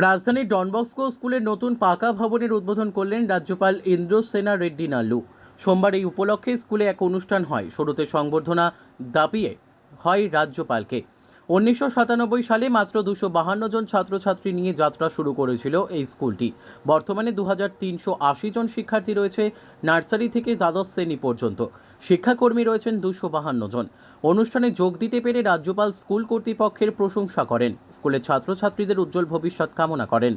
রাজধানীর Don Bosco স্কুলের নতুন পাকা ভবনের উদ্বোধন করলেন রাজ্যপাল ইন্দ্রসেনা রেড্ডি নাল্লু। সোমবার এই উপলক্ষে স্কুলে এক অনুষ্ঠান হয়। শুরুতে সংবর্ধনা দাপিয়ে হয় রাজ্যপালকে। 1997 সালে মাত্র 252 জন ছাত্রছাত্রী নিয়ে যাত্রা শুরু করেছিল এই স্কুলটি। বর্তমানে 2380 জন শিক্ষার্থী রয়েছে নার্সারি থেকে দ্বাদশ শ্রেণী পর্যন্ত। শিক্ষাকর্মী রয়েছেন 252 জন। অনুষ্ঠানে যোগ দিতে পেরে রাজ্যপাল স্কুল কর্তৃপক্ষের প্রশংসা করেন। স্কুলের ছাত্রছাত্রীদের উজ্জ্বল ভবিষ্যৎ কামনা করেন।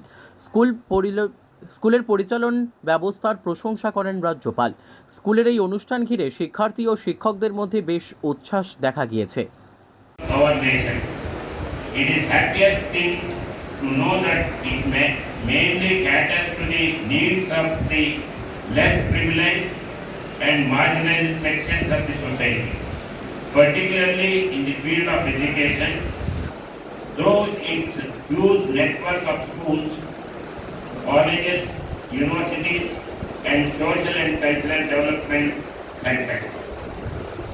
স্কুলের পরিচালন ব্যবস্থার প্রশংসা করেন রাজ্যপাল। স্কুলের এই অনুষ্ঠান ঘিরে শিক্ষার্থী ও শিক্ষকদের মধ্যে বেশ উচ্ছ্বাস দেখা গিয়েছে। Our nation. It is happiest thing to know that it mainly caters to the needs of the less privileged and marginalized sections of the society, particularly in the field of education. Though its huge network of schools, colleges, universities, and social and cultural development centers.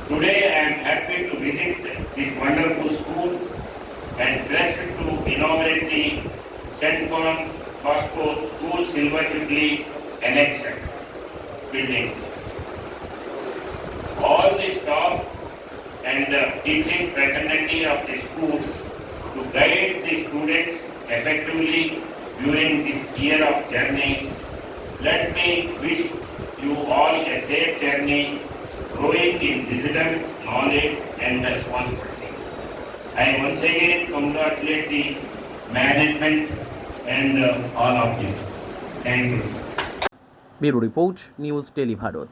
Today I am happy to visit this wonderful school and blessed to inaugurate the St. Bosco School Silver Jubilee Election building. All the staff and the teaching fraternity of the school to guide the students effectively during this year of journey. Let me wish you all a safe journey, growing in wisdom, knowledge and responsibility. I once again congratulate the management and all of you. Thank you. Bureau report, news tele Bharat.